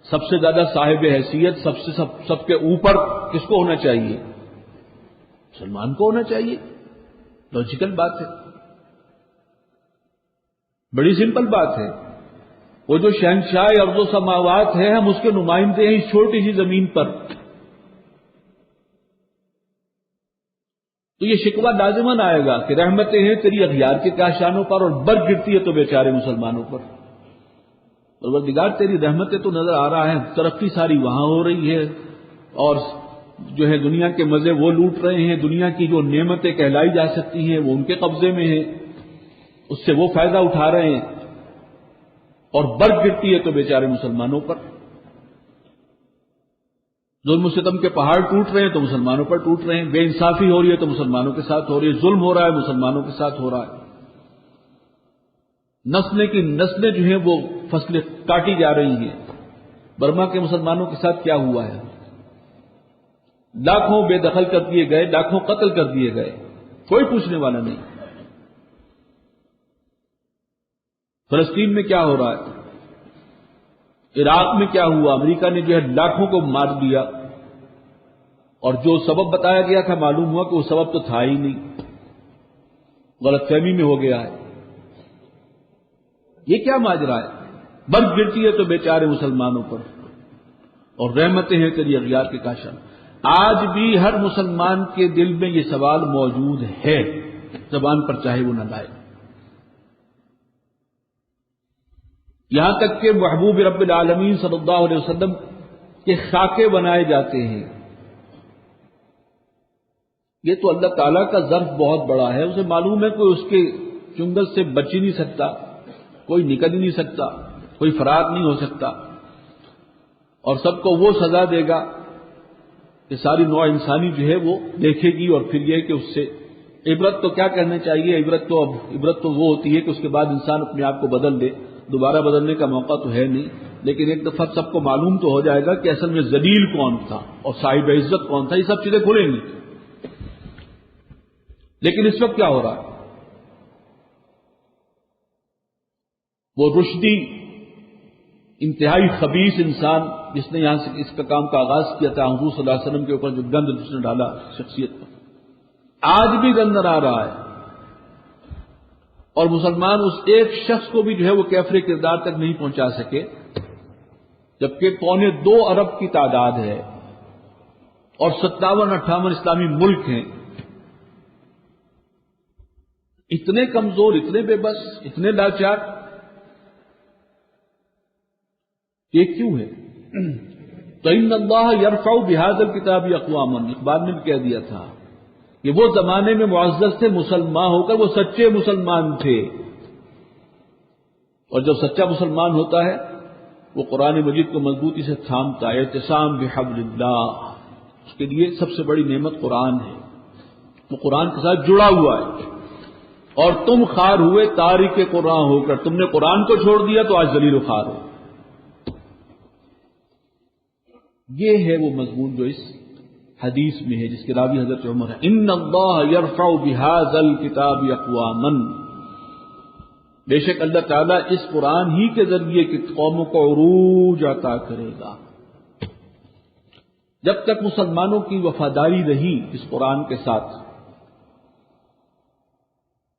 سب سے زیادہ صاحب حیثیت، سب کے اوپر کس کو ہونا چاہیے؟ مسلمان کو ہونا چاہیے. لاجیکل بات ہے، بڑی سمپل بات ہے. وہ جو شہنشاہ ارض و سماوات ہے، ہم اس کے نمائندے ہیں اس چھوٹی سی زمین پر. تو یہ شکوہ لازماً آئے گا کہ رحمتیں ہیں تیری اغیار کے کاشانوں پر اور برف گرتی ہے تو بیچارے مسلمانوں پر. پروردگار تیری رحمتیں تو نظر آ رہا ہے، ترقی ساری وہاں ہو رہی ہے اور جو ہے دنیا کے مزے وہ لوٹ رہے ہیں، دنیا کی جو نعمتیں کہلائی جا سکتی ہیں وہ ان کے قبضے میں ہیں، اس سے وہ فائدہ اٹھا رہے ہیں، اور برف گرتی ہے تو بیچارے مسلمانوں پر. ظلم و ستم کے پہاڑ ٹوٹ رہے ہیں تو مسلمانوں پر ٹوٹ رہے ہیں، بے انصافی ہو رہی ہے تو مسلمانوں کے ساتھ ہو رہی ہے، ظلم ہو رہا ہے مسلمانوں کے ساتھ ہو رہا ہے. نسلیں کی نسلیں جو ہیں وہ فصلیں کاٹی جا رہی ہیں. برما کے مسلمانوں کے ساتھ کیا ہوا ہے؟ لاکھوں بے دخل کر دیے گئے، لاکھوں قتل کر دیے گئے، کوئی پوچھنے والا نہیں. فلسطین میں کیا ہو رہا ہے؟ عراق میں کیا ہوا؟ امریکہ نے جو ہے لاکھوں کو مار دیا، اور جو سبب بتایا گیا تھا معلوم ہوا کہ وہ سبب تو تھا ہی نہیں، غلط فہمی میں ہو گیا ہے. یہ کیا ماجرا ہے؟ برف گرتی ہے تو بیچارے مسلمانوں پر، اور رحمتیں ہیں تیری اغیار کے کاشان. آج بھی ہر مسلمان کے دل میں یہ سوال موجود ہے، زبان پر چاہے وہ نہ لائے. یہاں تک کہ محبوب رب العالمین صلی اللہ علیہ وسلم کے خاکے بنائے جاتے ہیں. یہ تو اللہ تعالیٰ کا ظرف بہت بڑا ہے، اسے معلوم ہے کوئی اس کے چنگل سے بچ ہی نہیں سکتا، کوئی نکل ہی نہیں سکتا، کوئی فرار نہیں ہو سکتا، اور سب کو وہ سزا دے گا کہ ساری نوع انسانی جو ہے وہ دیکھے گی. اور پھر یہ کہ اس سے عبرت تو کیا کرنا چاہیے، عبرت تو وہ ہوتی ہے کہ اس کے بعد انسان اپنے آپ کو بدل دے. دوبارہ بدلنے کا موقع تو ہے نہیں، لیکن ایک دفعہ سب کو معلوم تو ہو جائے گا کہ اصل میں ذلیل کون تھا اور صاحب عزت کون تھا. یہ سب چیزیں کھلیں گی. لیکن اس وقت کیا ہو رہا ہے؟ وہ رشدی انتہائی خبیث انسان جس نے یہاں سے اس کا کام کا آغاز کیا تھا، حضور صلی اللہ علیہ وسلم کے اوپر جو گند جس نے ڈالا شخصیت پر، آج بھی گند آ رہا ہے. اور مسلمان اس ایک شخص کو بھی جو ہے وہ کیفر کردار تک نہیں پہنچا سکے، جبکہ 2.25 ارب کی تعداد ہے اور 57-58 اسلامی ملک ہیں. اتنے کمزور، اتنے بے بس، اتنے لاچار، یہ کیوں ہے؟ تو ان اللہ یرفع بہذا الکتاب اقواما، اقبال نے بھی کہہ دیا تھا کہ وہ زمانے میں معزز تھے مسلمان ہو کر، وہ سچے مسلمان تھے. اور جب سچا مسلمان ہوتا ہے وہ قرآن مجید کو مضبوطی سے تھامتا ہے. اعتصام بحبل اللہ، اس کے لیے سب سے بڑی نعمت قرآن ہے، وہ قرآن کے ساتھ جڑا ہوا ہے. اور تم خوار ہوئے تارک قرآن ہو کر، تم نے قرآن کو چھوڑ دیا تو آج ذلیل و خوار ہو. یہ ہے وہ مضمون جو اس حدیث میں ہے جس کے راوی حضرت عمر ہے. ان اللہ یرفع بہذا الکتاب اقواما، بے شک اللہ تعالیٰ اس قرآن ہی کے ذریعے کہ قوموں کو عروج عطا کرے گا. جب تک مسلمانوں کی وفاداری رہی اس قرآن کے ساتھ،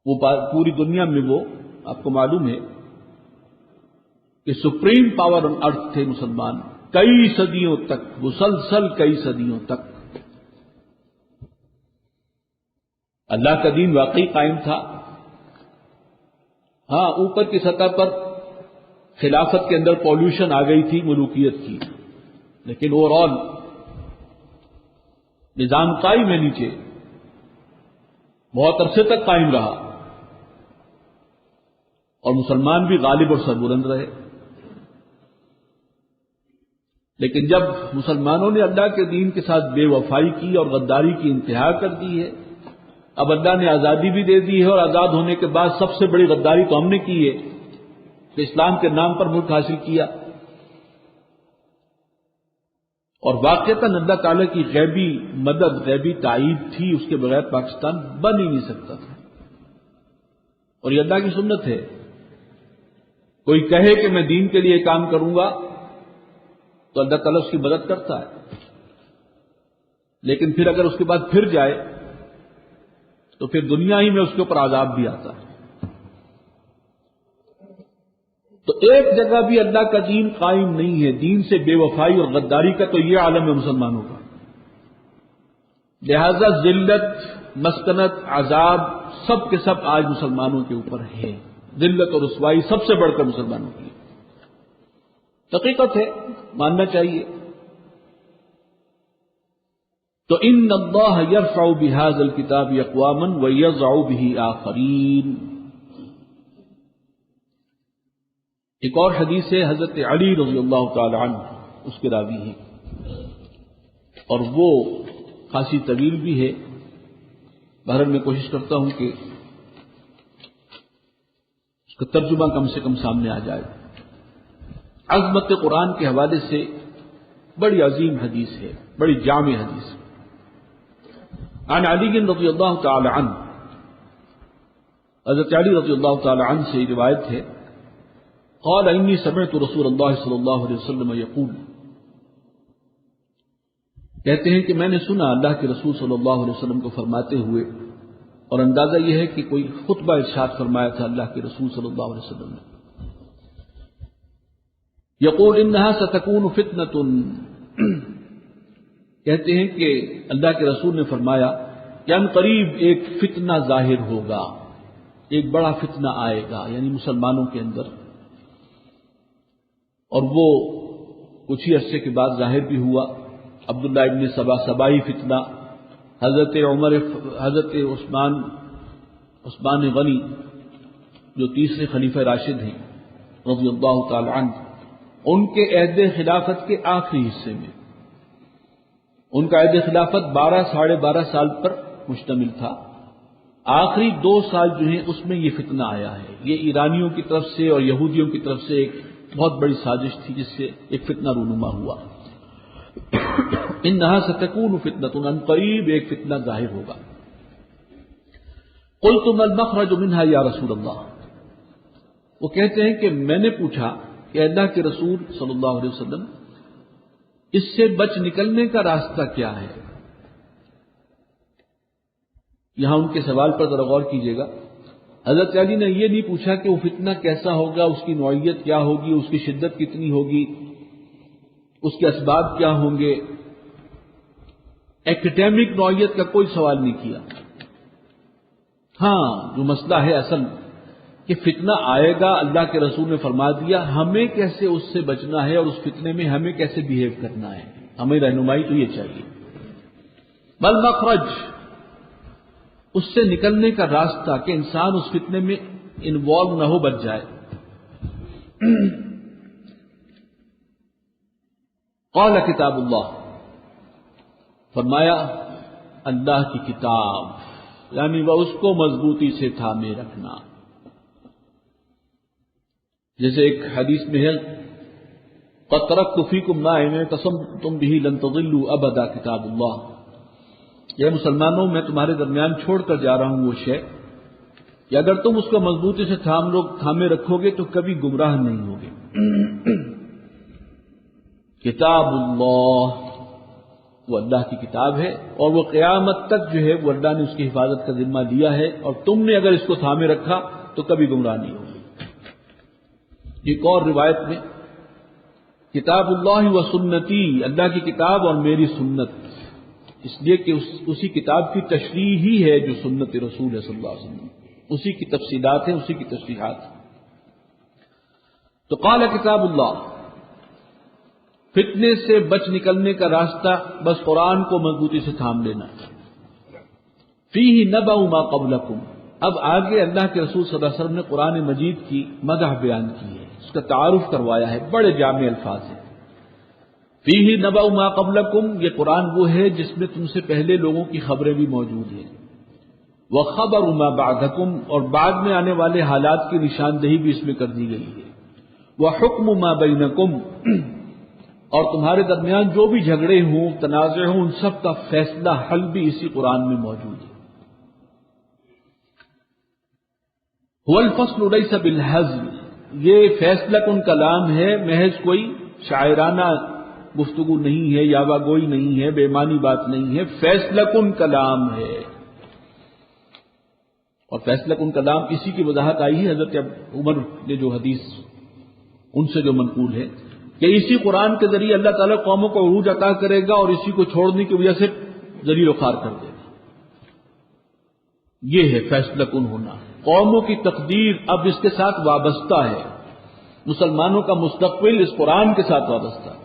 وہ پوری دنیا میں وہ آپ کو معلوم ہے کہ سپریم پاور آن ارتھ تھے مسلمان کئی صدیوں تک، مسلسل کئی صدیوں تک. اللہ کا دین واقعی قائم تھا. ہاں، اوپر کی سطح پر خلافت کے اندر پالوشن آ گئی تھی ملوکیت کی، لیکن اوور آل نظام قائم ہے نیچے، بہت عرصے تک قائم رہا، اور مسلمان بھی غالب اور سربلند رہے. لیکن جب مسلمانوں نے اللہ کے دین کے ساتھ بے وفائی کی اور غداری کی انتہا کر دی ہے، اب اللہ نے آزادی بھی دے دی ہے، اور آزاد ہونے کے بعد سب سے بڑی غداری تو ہم نے کی ہے کہ اسلام کے نام پر ملک حاصل کیا. اور واقعتاً اللہ تعالیٰ کی غیبی مدد، غیبی تائید تھی، اس کے بغیر پاکستان بن ہی نہیں سکتا تھا۔ اور یہ اللہ کی سنت ہے، کوئی کہے کہ میں دین کے لیے کام کروں گا تو اللہ تعالیٰ اس کی مدد کرتا ہے، لیکن پھر اگر اس کے بعد پھر جائے تو پھر دنیا ہی میں اس کے اوپر عذاب بھی آتا ہے۔ تو ایک جگہ بھی اللہ کا دین قائم نہیں ہے، دین سے بے وفائی اور غداری کا تو یہ عالم ہے مسلمانوں کا۔ لہذا ذلت، مسکنت، عذاب سب کے سب آج مسلمانوں کے اوپر ہے، ذلت اور رسوائی سب سے بڑھ کر مسلمانوں کی حقیقت ہے، ماننا چاہیے۔ تو ان اللہ یرفع بہذا الکتاب اقواما ویضع بہ آخرین۔ ایک اور حدیث ہے حضرت علی رضی اللہ تعالی عنہ، اس کے راوی ہیں، اور وہ خاصی طویل بھی ہے، بہرحال میں کوشش کرتا ہوں کہ اس کا ترجمہ کم سے کم سامنے آ جائے۔ عظمت قرآن کے حوالے سے بڑی عظیم حدیث ہے، بڑی جامع حدیث۔ عن علی رضی اللہ تعالی عنہ، حضرت علی رضی اللہ تعالی عنہ سے روایت ہے، قال انی سمعت رسول اللہ صلی اللہ علیہ وسلم یقول، کہتے ہیں کہ میں نے سنا اللہ کے رسول صلی اللہ علیہ وسلم کو فرماتے ہوئے، اور اندازہ یہ ہے کہ کوئی خطبہ ارشاد فرمایا تھا اللہ کے رسول صلی اللہ علیہ وسلم نے۔ یقول انہا ستکون فتنۃ، کہتے ہیں کہ اللہ کے رسول نے فرمایا کہ ان قریب ایک فتنہ ظاہر ہوگا، ایک بڑا فتنہ آئے گا، یعنی مسلمانوں کے اندر، اور وہ کچھ ہی عرصے کے بعد ظاہر بھی ہوا۔ عبداللہ ابن سبائی فتنہ، حضرت عمر، حضرت عثمان غنی جو تیسرے خلیفہ راشد ہیں رضی اللہ تعالی عنہ، ان کے عہد خلافت کے آخری حصے میں، ان کا عہد خلافت 12 سال پر مشتمل تھا، آخری 2 سال جو ہیں اس میں یہ فتنہ آیا ہے۔ یہ ایرانیوں کی طرف سے اور یہودیوں کی طرف سے ایک بہت بڑی سازش تھی جس سے ایک فتنہ رونما ہوا۔ انہا ستکون فتنۃ، ان قریب ایک فتنہ ظاہر ہوگا۔ قلت ما المخرج منها یا رسول اللہ، وہ کہتے ہیں کہ میں نے پوچھا کہ اللہ کے رسول صلی اللہ علیہ وسلم، اس سے بچ نکلنے کا راستہ کیا ہے؟ یہاں ان کے سوال پر ذرا غور کیجیے گا۔ حضرت علی نے یہ نہیں پوچھا کہ وہ فتنہ کیسا ہوگا، اس کی نوعیت کیا ہوگی، اس کی شدت کتنی ہوگی، اس کے اسباب کیا ہوں گے، ایکڈیمک نوعیت کا کوئی سوال نہیں کیا۔ ہاں، جو مسئلہ ہے اصل کہ فتنہ آئے گا، اللہ کے رسول نے فرما دیا، ہمیں کیسے اس سے بچنا ہے اور اس فتنے میں ہمیں کیسے بیہیو کرنا ہے، ہمیں رہنمائی تو یہ چاہیے۔ بل مخرج، اس سے نکلنے کا راستہ کہ انسان اس فتنے میں انوالو نہ ہو، بچ جائے۔ قال کتاب اللہ، فرمایا اللہ کی کتاب، یعنی وہ اس کو مضبوطی سے تھامے رکھنا۔ جیسے ایک حدیث میں ہے قد ترکت فیکم ما ان اعتصمتم بہ لن تضلوا ابدا کتاب اللہ، یہ مسلمانوں میں تمہارے درمیان چھوڑ کر جا رہا ہوں وہ شے کہ اگر تم اس کو مضبوطی سے تھامے رکھو گے تو کبھی گمراہ نہیں ہوگے۔ کتاب اللہ، وہ اللہ کی کتاب ہے، اور وہ قیامت تک جو ہے وہ اللہ نے اس کی حفاظت کا ذمہ لیا ہے، اور تم نے اگر اس کو تھامے رکھا تو کبھی گمراہ نہیں ہوگے۔ ایک اور روایت میں کتاب اللہ و سنتی، اللہ کی کتاب اور میری سنت، اس لیے کہ اسی کتاب کی تشریح ہی ہے جو سنت رسول ہے صلی اللہ علیہ وسلم، اسی کی تفصیلات ہیں، اسی کی تشریحات۔ تو قال کتاب اللہ، فتنے سے بچ نکلنے کا راستہ بس قرآن کو مضبوطی سے تھام لینا۔ فیہ نبأ ما قبلکم، اب آگے اللہ کے رسول صلی اللہ علیہ وسلم نے قرآن مجید کی مدح بیان کی ہے، اس کا تعارف کروایا ہے، بڑے جامع الفاظ ہیں۔ فیہ نبأ ما قبلکم، یہ قرآن وہ ہے جس میں تم سے پہلے لوگوں کی خبریں بھی موجود ہیں۔ وخبر ما بعدکم، اور بعد میں آنے والے حالات کی نشاندہی بھی اس میں کر دی گئی ہے۔ وحکم ما بینکم، اور تمہارے درمیان جو بھی جھگڑے ہوں، تنازع ہوں، ان سب کا فیصلہ حل بھی اسی قرآن میں موجود ہے۔ هو الفصل ليس بالهزل، یہ فیصلہ کن کلام ہے، محض کوئی شاعرانہ گفتگو نہیں ہے، یاوہ گوئی نہیں ہے، بے معنی بات نہیں ہے، فیصلہ کن کلام ہے۔ اور فیصلہ کن کلام اسی کی وضاحت آئی ہے حضرت عمر نے جو حدیث ان سے جو منقول ہے کہ اسی قرآن کے ذریعے اللہ تعالیٰ قوموں کو عروج عطا کرے گا اور اسی کو چھوڑنے کی وجہ سے ذلیل و خوار کر دے گا۔ یہ ہے فیصلہ کن ہونا، قوموں کی تقدیر اب اس کے ساتھ وابستہ ہے، مسلمانوں کا مستقبل اس قرآن کے ساتھ وابستہ ہے۔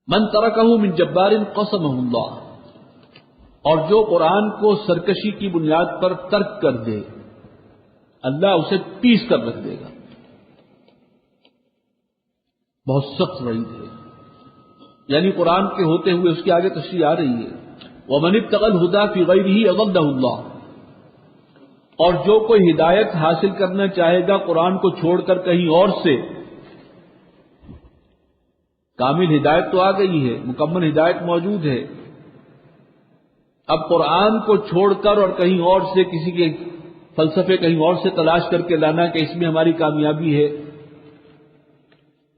من ترکہ من جبار قسمہ اللہ، اور جو قرآن کو سرکشی کی بنیاد پر ترک کر دے اللہ اسے پیس کر رکھ دے گا۔ بہت سخت وعید ہے، یعنی قرآن کے ہوتے ہوئے اس کے آگے تشریح آ رہی ہے وَمَنِ ابْتَغَى الْهُدَى فِي غَيْرِهِ أَضَلَّهُ اللَّهُ، اور جو کوئی ہدایت حاصل کرنا چاہے گا قرآن کو چھوڑ کر کہیں اور سے، کامل ہدایت تو آ گئی ہے، مکمل ہدایت موجود ہے، اب قرآن کو چھوڑ کر اور کہیں اور سے کسی کے فلسفے کہیں اور سے تلاش کر کے لانا کہ اس میں ہماری کامیابی ہے،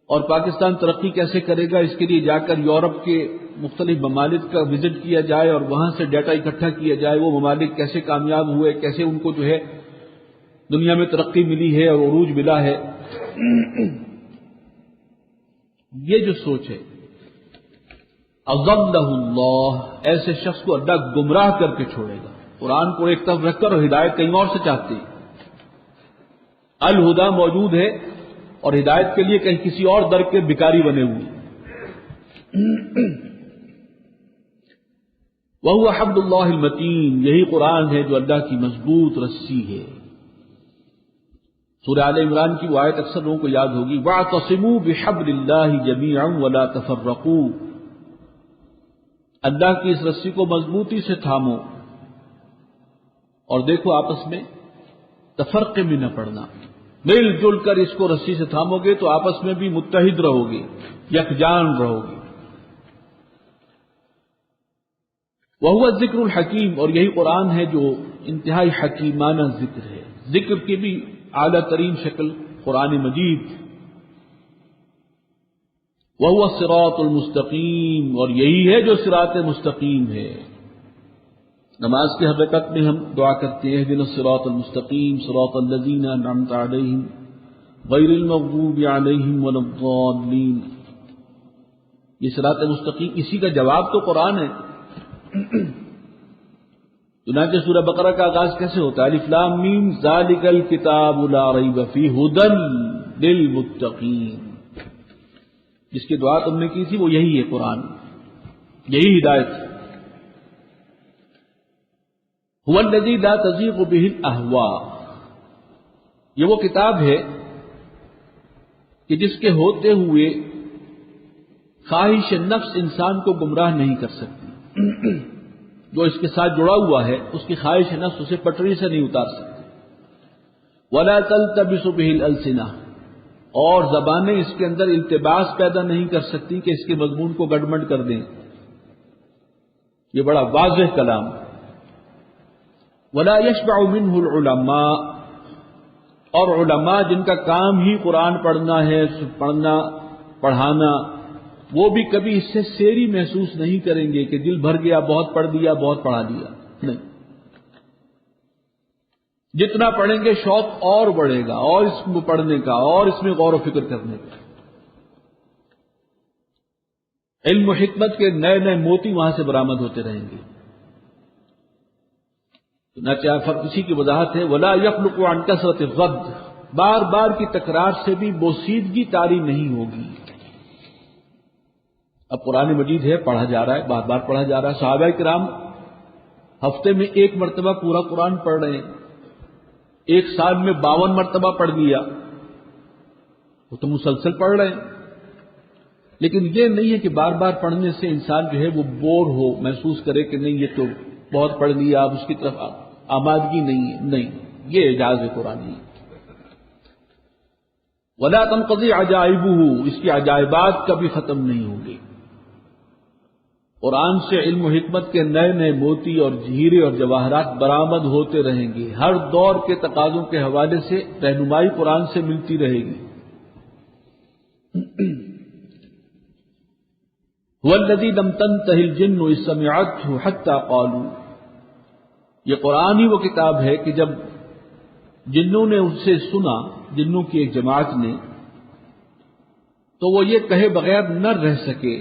اور پاکستان ترقی کیسے کرے گا، اس کے لیے جا کر یورپ کے مختلف ممالک کا وزٹ کیا جائے اور وہاں سے ڈیٹا اکٹھا کیا جائے، وہ ممالک کیسے کامیاب ہوئے، کیسے ان کو جو ہے دنیا میں ترقی ملی ہے اور عروج ملا ہے، یہ جو سوچ ہے اضلہ اللہ، ایسے شخص کو اللہ گمراہ کر کے چھوڑے گا۔ قرآن کو ایک طرف رکھ کر اور ہدایت کہیں اور سے چاہتے ہیں، الہدا موجود ہے اور ہدایت کے لیے کہیں کسی اور در کے بھکاری بنے ہوئے۔ وَهُوَ حَبْلُ اللَّهِ الْمَتِينُ، یہی قرآن ہے جو اللہ کی مضبوط رسی ہے۔ سورہ آل عمران کی وہ آیت اکثر لوگوں کو یاد ہوگی، وَاعْتَصِمُوا بِحَبْلِ اللَّهِ جَمِيعًا وَلَا تَفَرَّقُوا، اللہ کی اس رسی کو مضبوطی سے تھامو اور دیکھو آپس میں تفرقے میں نہ پڑنا، مل جل کر اس کو رسی سے تھامو گے تو آپس میں بھی متحد رہو گے، یکجان رہو گے۔ وَهُوَ الذِّكْرُ الْحَكِيمُ، اور یہی قرآن ہے جو انتہائی حکیمانہ ذکر ہے، ذکر کی بھی اعلیٰ ترین شکل قرآن مجید۔ وَهُوَ الصِّرَاطُ الْمُسْتَقِيمُ، اور یہی ہے جو صراط مستقیم ہے۔ نماز کی ہر رکعت میں ہم دعا کرتے ہیں اهدنا الصراط المستقیم صراط الذین انعمت علیہم غیر المغضوب علیہم ولا الضالین، یہ صراط مستقیم اسی کا جواب تو قرآن ہے۔ چنانچہ سورہ بقرہ کا آغاز کیسے ہوتا ہے؟ الف لام میم ذالک الکتاب لا ریب فیہ ھدی للمتقین، جس کی دعا تم نے کی تھی وہ یہی ہے، قرآن یہی ہدایت ہے۔ هو الذی لا تزیغ بہ الاہواء، یہ وہ کتاب ہے کہ جس کے ہوتے ہوئے خواہش نفس انسان کو گمراہ نہیں کر سکتی، جو اس کے ساتھ جڑا ہوا ہے اس کی خواہش نفس اسے پٹری سے نہیں اتار سکتی۔ ولا تلتبس بہ الالسنہ، اور زبانیں اس کے اندر التباس پیدا نہیں کر سکتی کہ اس کے مضمون کو گڑبڑ کر دیں، یہ بڑا واضح کلام۔ ولا یشبع منہ العلماء، اور علماء جن کا کام ہی قرآن پڑھنا ہے، پڑھانا، وہ بھی کبھی اس سے سیری محسوس نہیں کریں گے کہ دل بھر گیا، بہت پڑھ دیا، بہت پڑھا دیا، نہیں، جتنا پڑھیں گے شوق اور بڑھے گا، اور اس میں پڑھنے کا اور اس میں غور و فکر کرنے کا، علم و حکمت کے نئے نئے موتی وہاں سے برآمد ہوتے رہیں گے۔ فرق اسی کی وضاحت ہے ولا یخلق عن کثرت الرد، بار بار کی تکرار سے بھی بوسیدگی طاری نہیں ہوگی۔ اب قرآن مجید ہے، پڑھا جا رہا ہے، بار بار پڑھا جا رہا ہے، صحابہ کرام ہفتے میں ایک مرتبہ پورا قرآن پڑھ رہے ہیں، ایک سال میں 52 مرتبہ پڑھ لیا، وہ تو مسلسل پڑھ رہے ہیں، لیکن یہ نہیں ہے کہ بار بار پڑھنے سے انسان جو ہے وہ بور ہو، محسوس کرے کہ نہیں یہ تو بہت پڑھ لیا، اب اس کی طرف آمادگی نہیں ہے، نہیں، یہ اعجاز ہے قرآن۔ ولا تنقضی عجائبہ، اس کی عجائبات کبھی ختم نہیں ہوں گے۔ قرآن سے علم و حکمت کے نئے نئے موتی اور ہیرے اور جواہرات برآمد ہوتے رہیں گے، ہر دور کے تقاضوں کے حوالے سے رہنمائی قرآن سے ملتی رہے گی۔ هو الذی لم تنتهِ الجن اذ سمعته حتى قالوا، یہ قرآن ہی وہ کتاب ہے کہ جب جنوں نے اس سے سنا، جنوں کی ایک جماعت نے، تو وہ یہ کہے بغیر نہ رہ سکے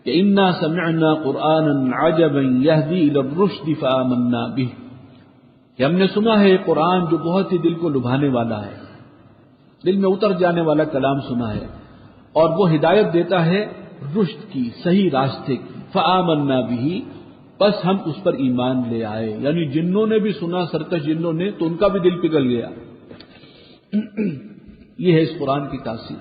کہ انا سمعنا قرآنا عجبا يهدي الى الرشد فآمنا به، کہ ہم نے سنا ہے قرآن جو بہت ہی دل کو لبھانے والا ہے، دل میں اتر جانے والا کلام سنا ہے، اور وہ ہدایت دیتا ہے رشد کی، صحیح راستے کی۔ فآمنا به، بس ہم اس پر ایمان لے آئے، یعنی جنوں نے بھی سنا، سرکش جنوں نے، تو ان کا بھی دل پگھل گیا۔ یہ ہے اس قرآن کی تاثیر۔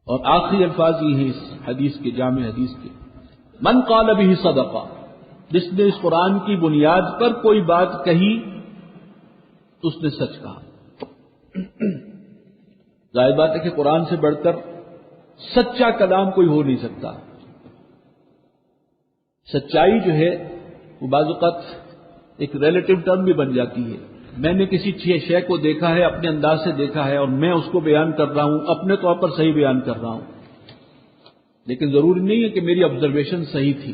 اور آخری الفاظ یہ ہیں اس حدیث کے، جامع حدیث کے، من قال به صدقہ، جس نے اس قرآن کی بنیاد پر کوئی بات کہی اس نے سچ کہا۔ ظاہر بات ہے کہ قرآن سے بڑھ کر سچا کلام کوئی ہو نہیں سکتا۔ سچائی جو ہے وہ بعض اوقات ایک ریلیٹو ٹرم بھی بن جاتی ہے۔ میں نے کسی شے کو دیکھا ہے، اپنے انداز سے دیکھا ہے، اور میں اس کو بیان کر رہا ہوں، اپنے طور پر صحیح بیان کر رہا ہوں، لیکن ضروری نہیں ہے کہ میری آبزرویشن صحیح تھی،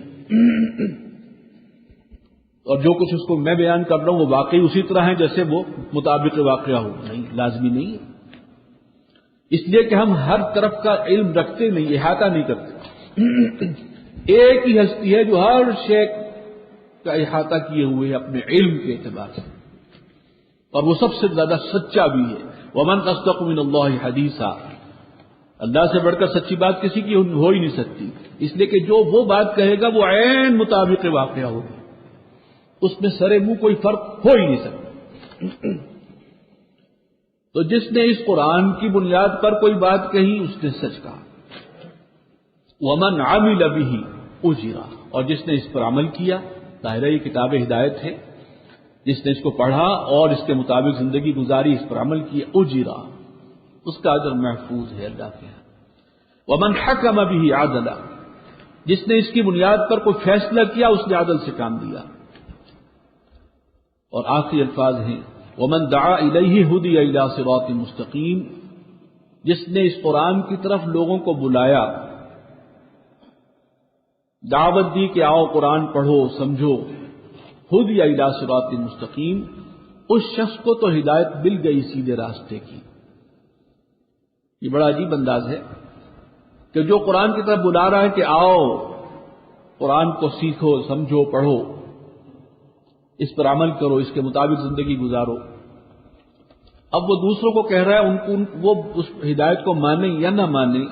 اور جو کچھ اس کو میں بیان کر رہا ہوں وہ واقعی اسی طرح ہے جیسے وہ مطابق واقعہ ہو، نہیں، لازمی نہیں ہے۔ اس لیے کہ ہم ہر طرف کا علم رکھتے نہیں، احاطہ نہیں کرتے۔ ایک ہی ہستی ہے جو ہر شے کا احاطہ کیے ہوئے ہے اپنے علم کے اعتبار سے، اور وہ سب سے زیادہ سچا بھی ہے۔ ومن اصدق من اللہ حدیثا، اللہ سے بڑھ کر سچی بات کسی کی ہو ہی نہیں سکتی، اس لیے کہ جو وہ بات کہے گا وہ عین مطابق واقعہ ہوگی، اس میں سرے منہ کوئی فرق ہو ہی نہیں سکتا۔ تو جس نے اس قرآن کی بنیاد پر کوئی بات کہی اس نے سچ کہا۔ ومن عمل به اجر، اور جس نے اس پر عمل کیا، ظاہر ہے یہ کتاب ہدایت ہے، جس نے اس کو پڑھا اور اس کے مطابق زندگی گزاری، اس پر عمل کیا، اجر، اس کا اجر محفوظ ہے اللہ کے ہاں۔ ومن حکم به عدل، جس نے اس کی بنیاد پر کوئی فیصلہ کیا اس نے عدل سے کام دیا۔ اور آخری الفاظ ہیں ومن دعا الیہ ہدی الی صراط مستقیم، جس نے اس قرآن کی طرف لوگوں کو بلایا، دعوت دی کہ آؤ قرآن پڑھو سمجھو، ہدی الی صراط مستقیم، اس شخص کو تو ہدایت مل گئی سیدھے راستے کی۔ یہ بڑا عجیب انداز ہے کہ جو قرآن کی طرف بلا رہا ہے کہ آؤ قرآن کو سیکھو، سمجھو، پڑھو، اس پر عمل کرو، اس کے مطابق زندگی گزارو، اب وہ دوسروں کو کہہ رہا ہے وہ اس ہدایت کو مانیں یا نہ مانیں۔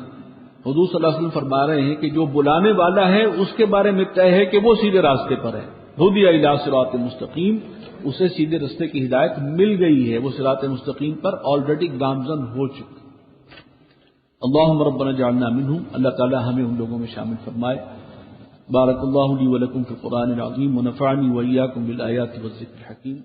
حضور صلی اللہ علیہ وسلم فرما رہے ہیں کہ جو بلانے والا ہے اس کے بارے میں طے ہے کہ وہ سیدھے راستے پر ہے، ہدی الی صراط مستقیم، اسے سیدھے راستے کی ہدایت مل گئی ہے، وہ صراط مستقیم پر آلریڈی گامزن ہو چکا۔ اللہم ربنا اجعلنا منہم، اللہ تعالی ہمیں ان لوگوں میں شامل فرمائے۔ بارک اللہ لی ولکم فی القرآن العظیم ونفعنی وإیاکم بالآیات والذکر الحکیم۔